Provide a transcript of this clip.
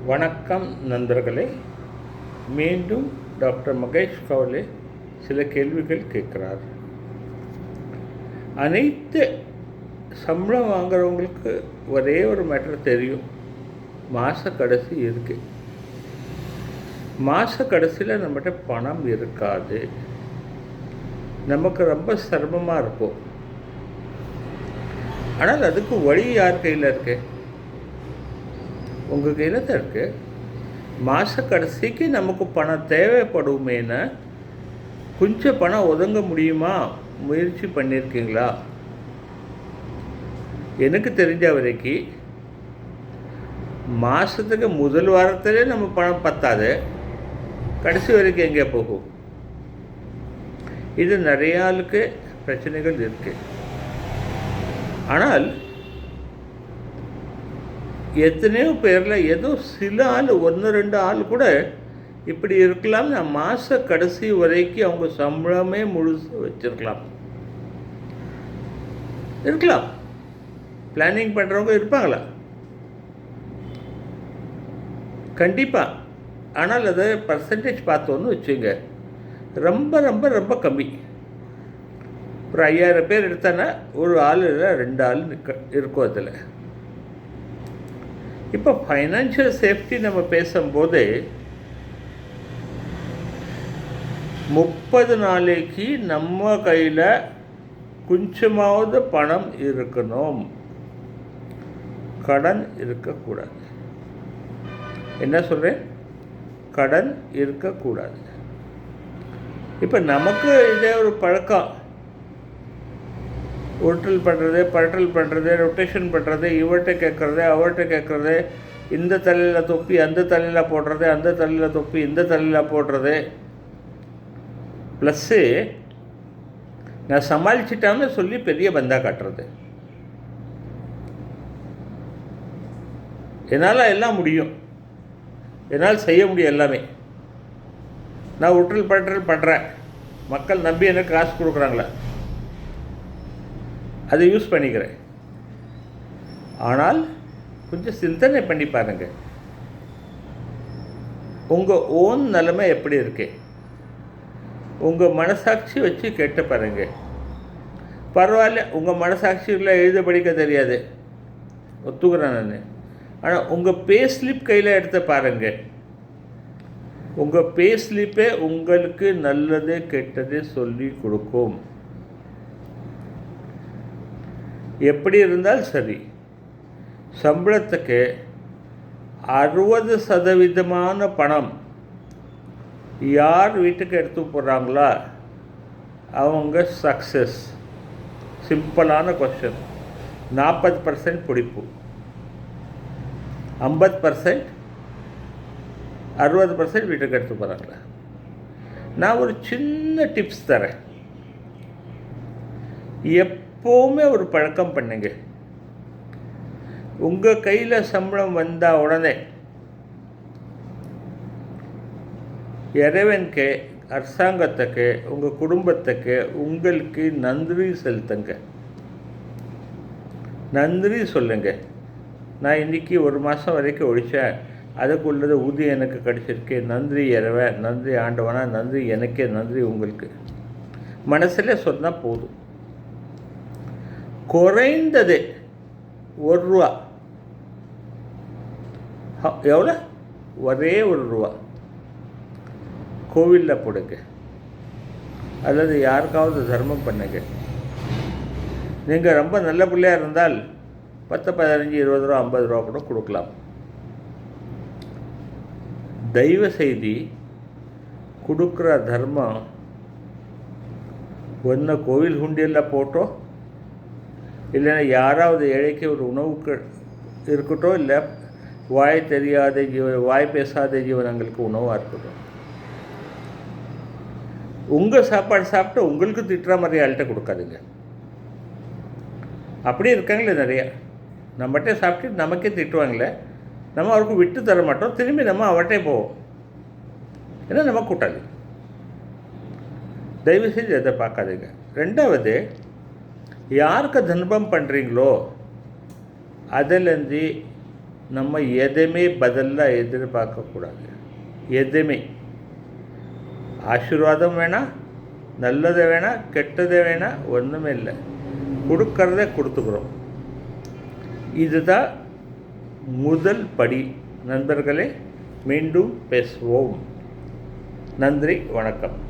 வணக்கம் நண்பர்களே. மீண்டும் டாக்டர் மகேஷ் கவலே சில கேள்விகள் கேட்குறார். அனைத்து சம்பளம் வாங்குறவங்களுக்கு ஒரே ஒரு மேட்டர் தெரியும், மாத கடைசி இருக்குது. மாத கடைசியில் நம்மகிட்ட பணம் இருக்காது, நமக்கு ரொம்ப சிரமமாக இருக்கும். ஆனால் அதுக்கு வழி யார் கையில் இருக்கு? உங்கள் கையில் தான் இருக்குது. மாத கடைசிக்கு நமக்கு பணம் தேவைப்படுமேனா கொஞ்சம் பணம் ஒதுங்க முடியுமா? முயற்சி பண்ணியிருக்கீங்களா? எனக்கு தெரிஞ்ச வரைக்கும் மாதத்துக்கு முதல் வாரத்திலே நம்ம பணம் பத்தாது, கடைசி வரைக்கும் எங்கே போகும்? இது நிறைய ஆளுக்கு பிரச்சனைகள் இருக்குது. ஆனால் எத்தனையோ பேரில் ஏதோ சில ஆள், 1-2 ஆள் கூட இப்படி இருக்கலாம். நான் மாத கடைசி வரைக்கும் அவங்க சம்பளமே முழுசு வச்சுருக்கலாம். பிளானிங் பண்ணுறவங்க இருப்பாங்களா? கண்டிப்பாக. ஆனால் அதை பர்சன்டேஜ் பார்த்தோன்னு வச்சுங்க, ரொம்ப ரொம்ப ரொம்ப கம்மி. ஒரு 5000 பேர் எடுத்தானா ஒரு ஆள் இல்லை 2 ஆள் இருக்கும் அதில். இப்போ ஃபைனான்ஷியல் சேஃப்டி நம்ம பேசும்போது 30 நாளைக்கு நம்ம கையில் கொஞ்சமாவது பணம் இருக்கணும், கடன் இருக்கக்கூடாது. என்ன சொல்கிறேன்? கடன் இருக்கக்கூடாது. இப்போ நமக்கு இதே ஒரு பழக்கம், உருட்டல் பண்ணுறது, பரட்டல் பண்ணுறது, ரொட்டேஷன் பண்ணுறது, இவர்கிட்ட கேட்குறது, அவர்கிட்ட கேட்குறது, இந்த தலையில் தொப்பி அந்த தலையில் போடுறது, அந்த தலையில் தொப்பி இந்த தலையில் போடுறது, ப்ளஸ்ஸு நான் சமாளிச்சிட்டான்னு சொல்லி பெரிய பந்தா காட்டுறது. என்னால் எல்லாம் முடியும், என்னால் செய்ய முடியும் எல்லாமே, நான் உருட்டல் பரட்டல் பண்ணுறேன், மக்கள் நம்பி எனக்கு காசு கொடுக்குறாங்களா, அதை யூஸ் பண்ணிக்கிறேன். ஆனால் கொஞ்சம் சிந்தனை பண்ணி பாருங்கள், உங்கள் ஓன் நிலைமை எப்படி இருக்கு? உங்கள் மனசாட்சி வச்சு கேட்டு பாருங்கள். பரவாயில்ல, உங்கள் மனசாட்சியில் எழுத படிக்க தெரியாது, ஒத்துக்கிறேன் நான். ஆனால் உங்கள் பே ஸ்லிப் கையில் எடுத்து பாருங்கள். உங்கள் பே ஸ்லிப்பே உங்களுக்கு நல்லது கெட்டது சொல்லி கொடுக்கும். எப்படி இருந்தால் சரி, சம்பளத்துக்கு 60% பணம் யார் வீட்டுக்கு எடுத்து போடுறாங்களா அவங்க சக்ஸஸ். சிம்பிளான கொஸ்டின். 40% பிடிப்பு, 50%, 60% வீட்டுக்கு எடுத்து போகிறாங்களா? நான் ஒரு சின்ன டிப்ஸ் தரேன். எப்போவுமே ஒரு பழக்கம் பண்ணுங்க. உங்கள் கையில் சம்பளம் வந்தால் உடனே இறைவனுக்கு, அரசாங்கத்துக்கு, உங்கள் குடும்பத்துக்கு, உங்களுக்கு நன்றி செலுத்துங்க. நன்றி சொல்லுங்க. நான் இன்றைக்கி ஒரு மாதம் வரைக்கும் ஒழித்தேன், அதுக்குள்ளது ஊதியம் எனக்கு கிடச்சிருக்கு, நன்றி இறைவன், நன்றி ஆண்டவனா, நன்றி எனக்கே, நன்றி உங்களுக்கு. மனசில் சொன்னால் போதும். குறைந்தது ₹1. எவ்வளோ? ஒரே ₹1 கோவிலில் போடுங்க, அல்லது யாருக்காவது தர்மம் பண்ணுங்க. நீங்கள் ரொம்ப நல்ல பிள்ளையாக இருந்தால் 10, 15, ₹20, ₹50 கூட கொடுக்கலாம். தெய்வ செய்தி கொடுக்குற தர்மம் ஒன்று கோவில் ஹுண்டியில் போட்டோ, இல்லைன்னா யாராவது ஏழைக்கு ஒரு உணவுக்கு இருக்கட்டும், இல்லை வாய் தெரியாத வாய் பேசாத ஜீவனங்களுக்கு உணவாக இருக்கட்டும். உங்கள் சாப்பாடு சாப்பிட்டு உங்களுக்கு திட்டுற மாதிரி ஆள்கிட்ட கொடுக்காதுங்க. அப்படி இருக்காங்களே நிறையா. நம்மகிட்ட சாப்பிட்டு நமக்கே திட்டுவாங்களே, நம்ம அவருக்கு விட்டு தர மாட்டோம், திரும்பி நம்ம அவர்கிட்டே போவோம். ஏன்னா நம்ம கூட்டாளி. தயவு செஞ்சு அதை பார்க்காதீங்க. 2வது, யாருக்கு தர்மம் பண்ணுறீங்களோ அதுலேருந்து நம்ம எதையுமே பதிலாக எதிர்பார்க்கக்கூடாது. எதுவுமே ஆசீர்வாதம் வேணாம், நல்லது வேணாம், கெட்டது வேணாம், ஒன்றுமே இல்லை. கொடுக்கறத கொடுத்துக்கிறோம். இதுதான் முதல் படி. நண்பர்களே, மீண்டும் பேசுவோம். நன்றி, வணக்கம்.